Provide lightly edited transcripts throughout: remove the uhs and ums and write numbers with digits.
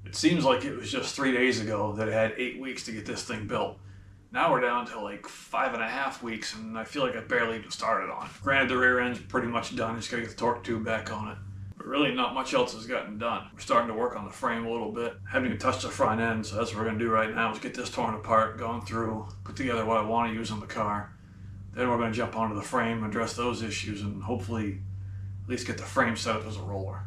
It seems like it was just 3 days ago that it had 8 weeks to get this thing built. Now we're down to like 5.5 weeks, and I feel like I barely even started on it. Granted, the rear end's pretty much done. Just gotta get the torque tube back on it. But really not much else has gotten done. We're starting to work on the frame a little bit. Haven't even touched the front end, so that's what we're gonna do right now is get this torn apart, going through, put together what I want to use on the car. Then we're gonna jump onto the frame, address those issues, and hopefully at least get the frame set up as a roller.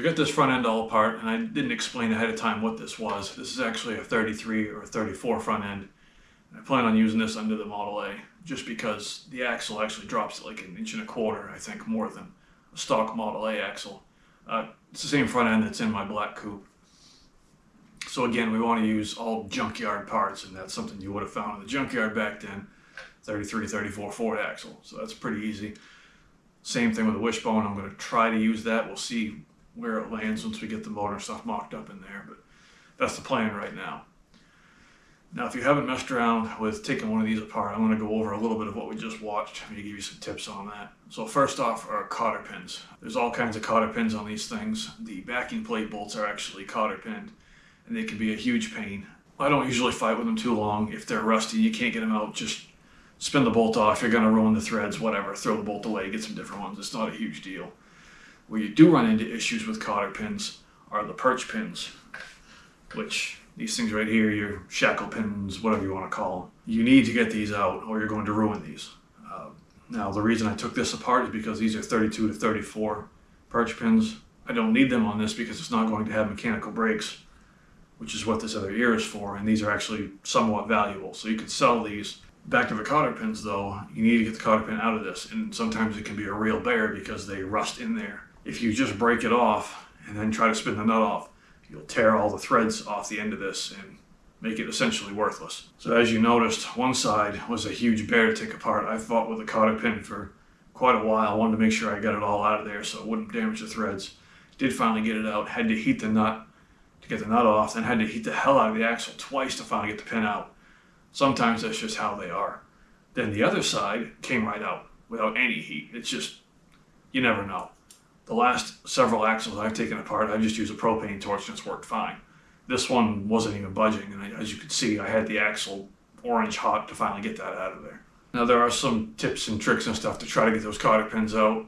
got this front end all apart, and I didn't explain ahead of time what this was. This is actually a 33 or a 34 front end. I plan on using this under the Model A just because the axle actually drops it like 1.25 inches, I think, more than a stock Model A axle. It's the same front end that's in my black coupe. So again, we want to use all junkyard parts, and that's something you would have found in the junkyard back then. 33, 34 Ford axle. So that's pretty easy. Same thing with the wishbone. I'm going to try to use that. We'll see where it lands once we get the motor and stuff mocked up in there, but that's the plan right now. Now, if you haven't messed around with taking one of these apart, I'm going to go over a little bit of what we just watched. I'm going to give you some tips on that. So first off are cotter pins. There's all kinds of cotter pins on these things. The backing plate bolts are actually cotter pinned, and they can be a huge pain. I don't usually fight with them too long. If they're rusty, you can't get them out, just spin the bolt off. You're going to ruin the threads, whatever. Throw the bolt away, get some different ones. It's not a huge deal. Where you do run into issues with cotter pins are the perch pins, which these things right here, your shackle pins, whatever you want to call them. You need to get these out or you're going to ruin these. Now, the reason I took this apart is because these are 32 to 34 perch pins. I don't need them on this because it's not going to have mechanical brakes, which is what this other ear is for, and these are actually somewhat valuable. So you could sell these. Back to the cotter pins though, you need to get the cotter pin out of this, and sometimes it can be a real bear because they rust in there. If you just break it off and then try to spin the nut off, you'll tear all the threads off the end of this and make it essentially worthless. So as you noticed, one side was a huge bear to take apart. I fought with a cotter pin for quite a while. I wanted to make sure I got it all out of there so it wouldn't damage the threads. Did finally get it out, had to heat the nut to get the nut off, then had to heat the hell out of the axle twice to finally get the pin out. Sometimes that's just how they are. Then the other side came right out without any heat. It's just, you never know. The last several axles I've taken apart, I've just used a propane torch and it's worked fine. This one wasn't even budging, and as you can see, I had the axle orange hot to finally get that out of there. Now there are some tips and tricks and stuff to try to get those cotter pins out.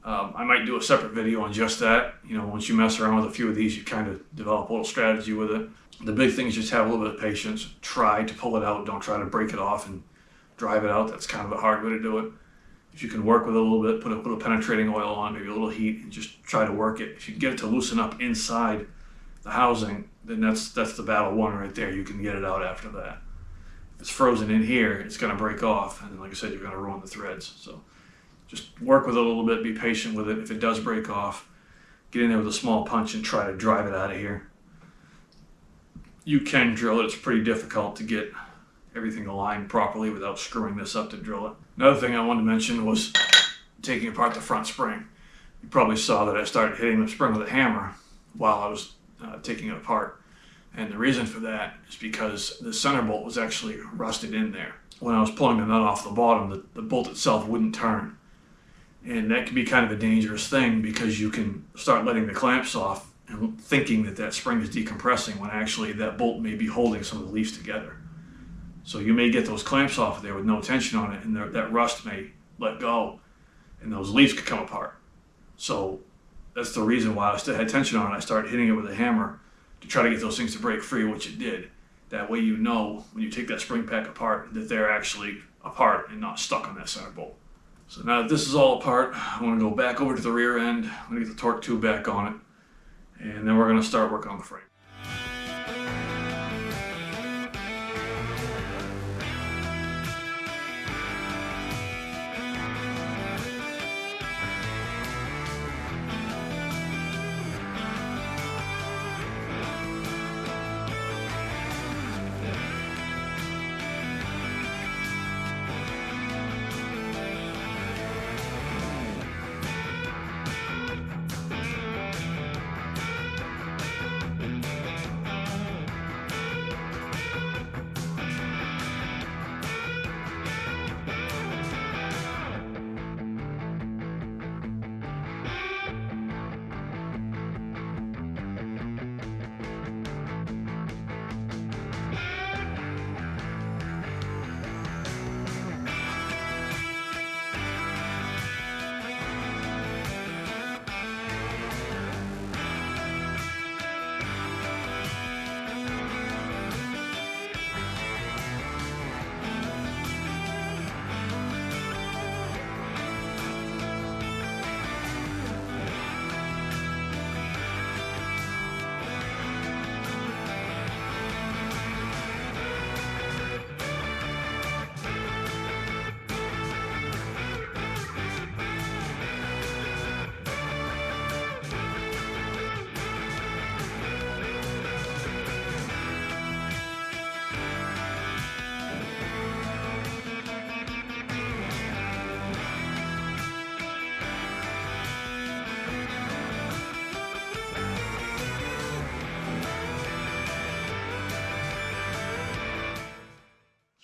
I might do a separate video on just that. You know, once you mess around with a few of these, you kind of develop a little strategy with it. The big thing is just have a little bit of patience. Try to pull it out. Don't try to break it off and drive it out. That's kind of a hard way to do it. If you can work with it a little bit, put a little penetrating oil on, maybe a little heat, and just try to work it. If you can get it to loosen up inside the housing, then that's the battle won right there. You can get it out after that. If it's frozen in here, it's going to break off, and then, like I said, you're going to ruin the threads. So just work with it a little bit, be patient with it. If it does break off, get in there with a small punch and try to drive it out of here. You can drill it. It's pretty difficult to get everything aligned properly without screwing this up to drill it. Another thing I wanted to mention was taking apart the front spring. You probably saw that I started hitting the spring with a hammer while I was taking it apart. And the reason for that is because the center bolt was actually rusted in there. When I was pulling the nut off the bottom, the bolt itself wouldn't turn. And that can be kind of a dangerous thing because you can start letting the clamps off and thinking that that spring is decompressing when actually that bolt may be holding some of the leaves together. So you may get those clamps off of there with no tension on it, and that rust may let go and those leaves could come apart. So that's the reason why I still had tension on it. I started hitting it with a hammer to try to get those things to break free, which it did. That way you know when you take that spring pack apart that they're actually apart and not stuck on that center bolt. So now that this is all apart, I'm going to go back over to the rear end. I'm going to get the torque tube back on it, and then we're going to start working on the frame.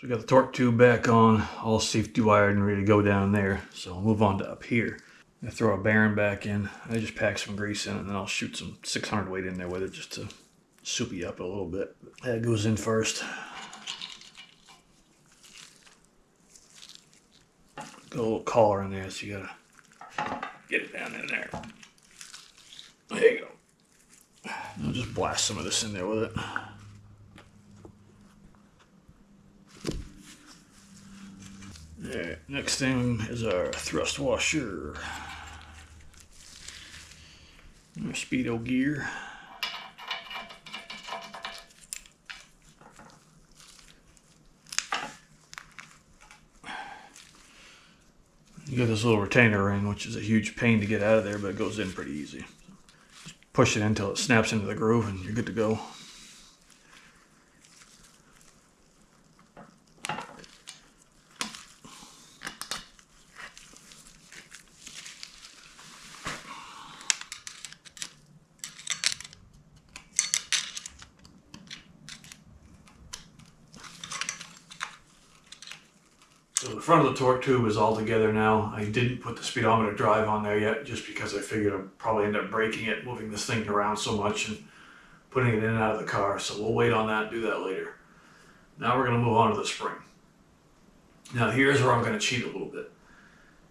So we got the torque tube back on, all safety wired and ready to go down there. So I'll move on to up here. I throw a bearing back in. I just pack some grease in it and then I'll shoot some 600 weight in there with it just to soupy up a little bit. That goes in first. Got a little collar in there, so you gotta get it down in there. There you go. I'll just blast some of this in there with it. Alright, next thing is our thrust washer. Our speedo gear. You get this little retainer ring, which is a huge pain to get out of there, but it goes in pretty easy. Just push it in until it snaps into the groove and you're good to go. So the front of the torque tube is all together now. I didn't put the speedometer drive on there yet just because I figured I'd probably end up breaking it, moving this thing around so much and putting it in and out of the car. So we'll wait on that and do that later. Now we're going to move on to the spring. Now here's where I'm going to cheat a little bit.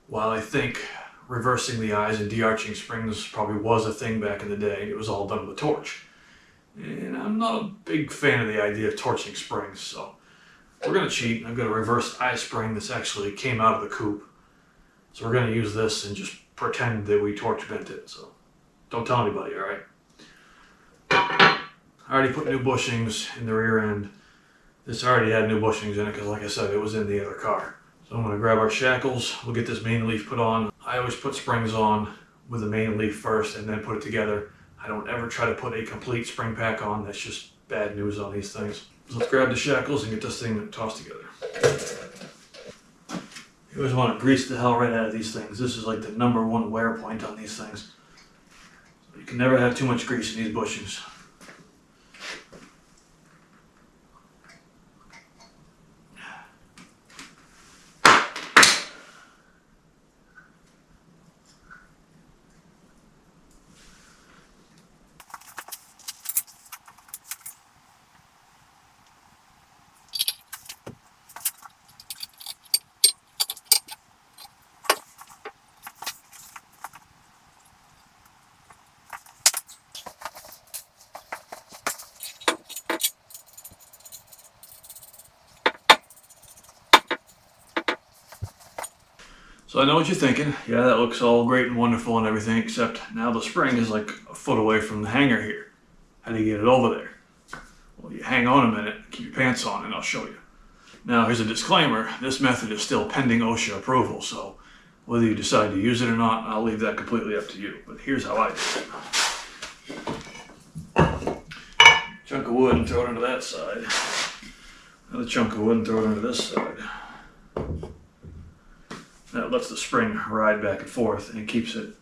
While I think reversing the eyes and de-arching springs probably was a thing back in the day, it was all done with a torch. And I'm not a big fan of the idea of torching springs, so we're going to cheat. I've got a reverse eye spring that's actually came out of the coupe. So we're going to use this and just pretend that we torch bent it. So don't tell anybody, all right? I already put new bushings in the rear end. This already had new bushings in it because, like I said, it was in the other car. So I'm going to grab our shackles. We'll get this main leaf put on. I always put springs on with the main leaf first and then put it together. I don't ever try to put a complete spring pack on. That's just bad news on these things. So let's grab the shackles and get this thing tossed together. You always want to grease the hell right out of these things. This is like the #1 wear point on these things. So you can never have too much grease in these bushings. So I know what you're thinking. Yeah, that looks all great and wonderful and everything, except now the spring is like a foot away from the hanger here. How do you get it over there? Well, you hang on a minute, keep your pants on, and I'll show you. Now, here's a disclaimer. This method is still pending OSHA approval, so whether you decide to use it or not, I'll leave that completely up to you. But here's how I do it. Chunk of wood and throw it into that side. Another chunk of wood and throw it into this side. That lets the spring ride back and forth and keeps it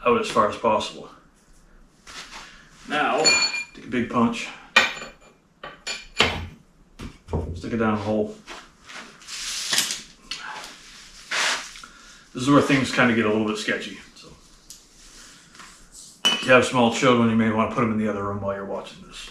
out as far as possible. Now, take a big punch, stick it down the hole. This is where things kind of get a little bit sketchy. So, if you have small children, you may want to put them in the other room while you're watching this.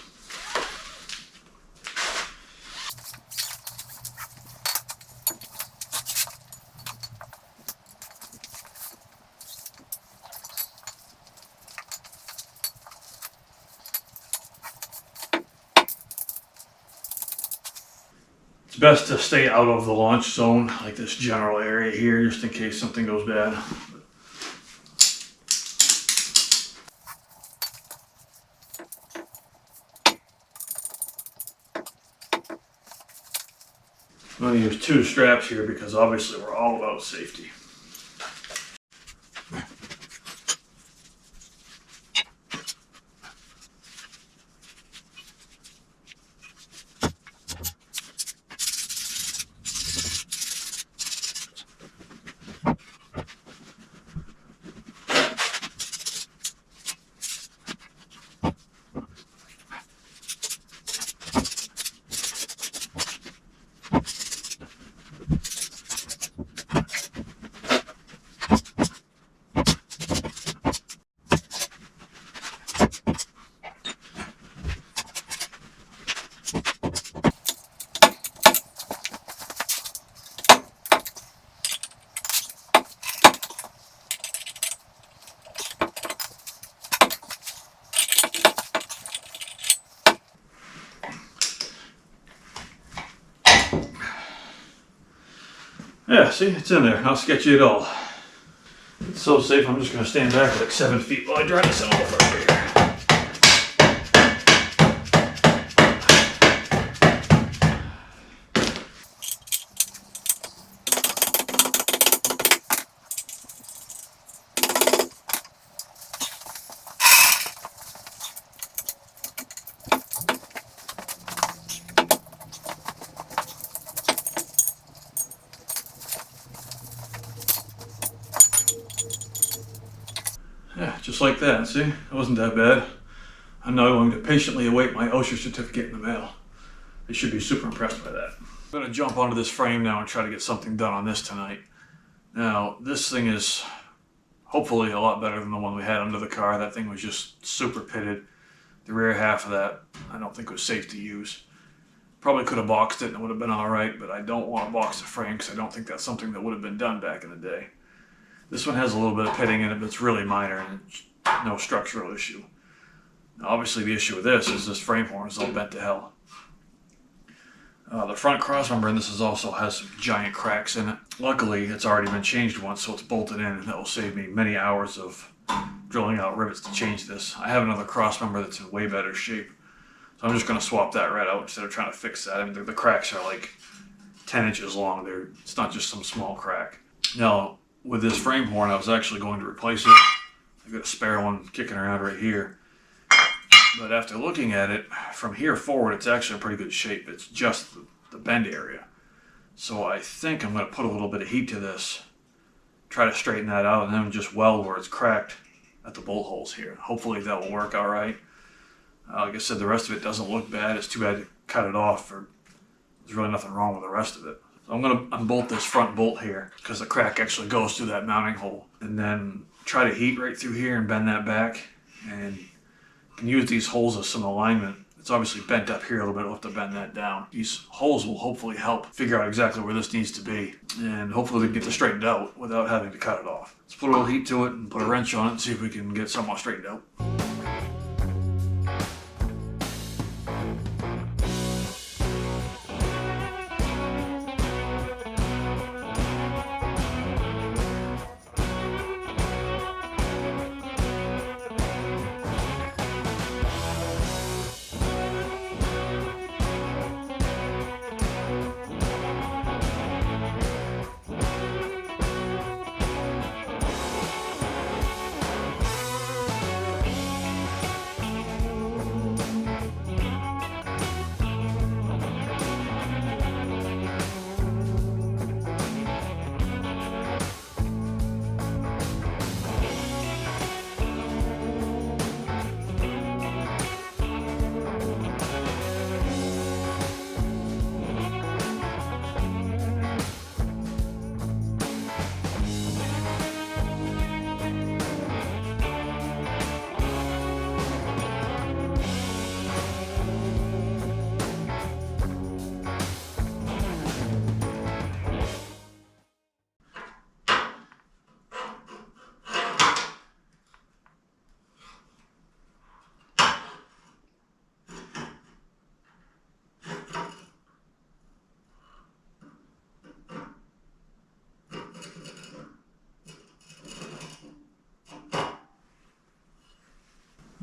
It's best to stay out of the launch zone, like this general area here, just in case something goes bad. I'm going to use 2 straps here because obviously we're all about safety. Yeah, see, it's in there. Not sketchy at all. It's so safe, I'm just going to stand back like 7 feet while I drive this over here. Yeah, just like that, see? It wasn't that bad. I'm now going to patiently await my OSHA certificate in the mail. They should be super impressed by that. I'm going to jump onto this frame now and try to get something done on this tonight. Now, this thing is hopefully a lot better than the one we had under the car. That thing was just super pitted. The rear half of that I don't think was safe to use. Probably could have boxed it and it would have been alright, but I don't want to box the frame because I don't think that's something that would have been done back in the day. This one has a little bit of pitting in it, but it's really minor and it's no structural issue. Now, obviously the issue with this frame horn is all bent to hell. The front crossmember in this also has some giant cracks in it. Luckily, it's already been changed once, so it's bolted in, and that will save me many hours of drilling out rivets to change this. I have another crossmember that's in way better shape, so I'm just going to swap that right out instead of trying to fix that. I mean, the cracks are like 10 inches long. It's not just some small crack. Now, with this frame horn, I was actually going to replace it. I've got a spare one kicking around right here. But after looking at it, from here forward, it's actually in pretty good shape. It's just the bend area. So I think I'm going to put a little bit of heat to this, try to straighten that out, and then just weld where it's cracked at the bolt holes here. Hopefully that will work all right. Like I said, the rest of it doesn't look bad. It's too bad to cut it off. There's really nothing wrong with the rest of it. So I'm going to unbolt this front bolt here because the crack actually goes through that mounting hole. And then try to heat right through here and bend that back. And can use these holes as some alignment. It's obviously bent up here a little bit. We'll have to bend that down. These holes will hopefully help figure out exactly where this needs to be. And hopefully we can get this straightened out without having to cut it off. Let's put a little heat to it and put a wrench on it and see if we can get somewhat straightened out.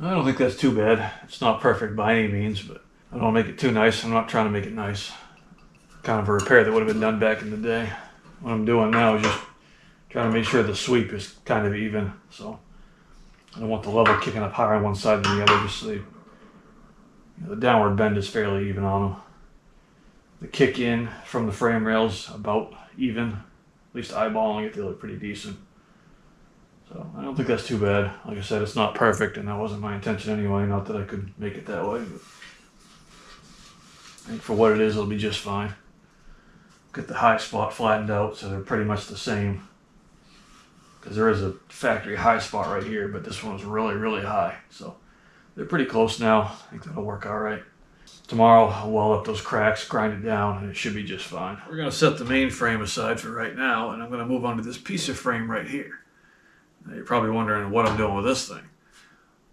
I don't think that's too bad. It's not perfect by any means, but I don't make it too nice. I'm not trying to make it nice. Kind of a repair that would have been done back in the day. What I'm doing now is just trying to make sure the sweep is kind of even. So I don't want the level kicking up higher on one side than the other, just so the downward bend is fairly even on them. The kick in from the frame rails about even. At least eyeballing it, they look pretty decent. So I don't think that's too bad. Like I said, it's not perfect, and that wasn't my intention anyway. Not that I could make it that way, but I think for what it is, it'll be just fine. Get the high spot flattened out so they're pretty much the same. Because there is a factory high spot right here, but this one was really, really high. So they're pretty close now. I think that'll work all right. Tomorrow I'll weld up those cracks, grind it down, and it should be just fine. We're going to set the main frame aside for right now, and I'm going to move on to this piece of frame right here. Now you're probably wondering what I'm doing with this thing.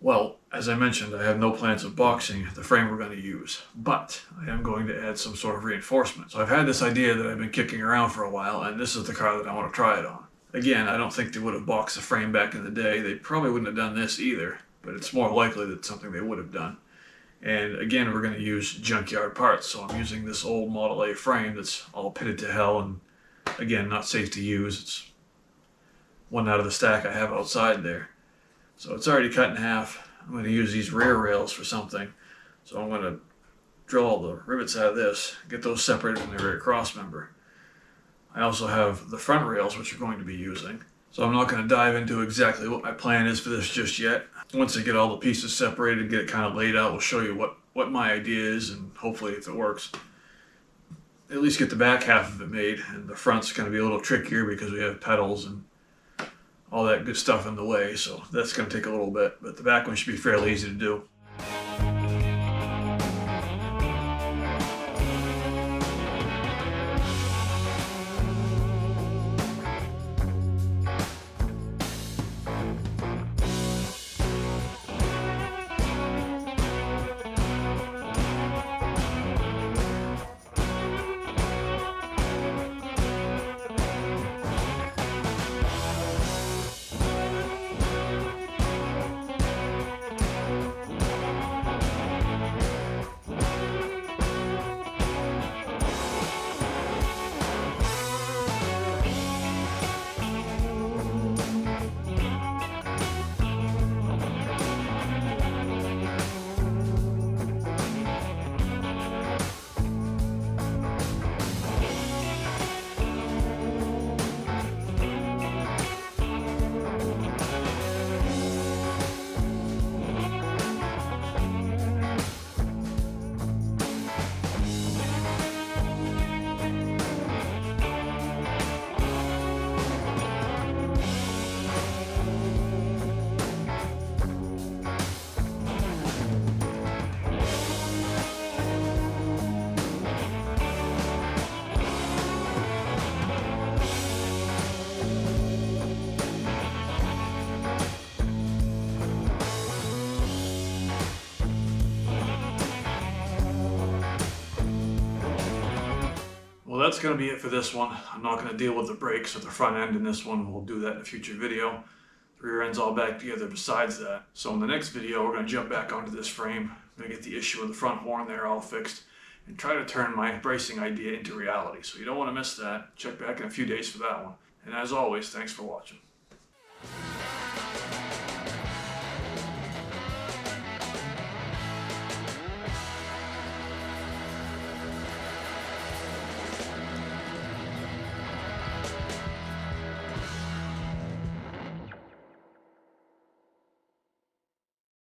Well, As I mentioned, I have no plans of boxing the frame we're going to use, but I am going to add some sort of reinforcement. So I've had this idea that I've been kicking around for a while, and this is the car that I want to try it on. Again, I don't think they would have boxed the frame back in the day. They probably wouldn't have done this either, but it's more likely that it's something they would have done. And again, we're going to use junkyard parts, so I'm using this old Model A frame that's all pitted to hell and, again, not safe to use. It's one out of the stack I have outside there. So it's already cut in half. I'm going to use these rear rails for something. So I'm going to drill all the rivets out of this, get those separated from the rear cross member. I also have the front rails, which we're going to be using. So I'm not going to dive into exactly what my plan is for this just yet. Once I get all the pieces separated and get it kind of laid out, we'll show you what my idea is, and hopefully if it works, at least get the back half of it made. And the front's going to be a little trickier because we have pedals and all that good stuff in the way, so that's going to take a little bit, but the back one should be fairly easy to do. Well, that's going to be it for this one. I'm not going to deal with the brakes or the front end in this one. We'll do that in a future video. The rear end's all back together besides that. So in the next video, we're going to jump back onto this frame. I'm going to get the issue with the front horn there all fixed and try to turn my bracing idea into reality. So you don't want to miss that. Check back in a few days for that one. And as always, thanks for watching.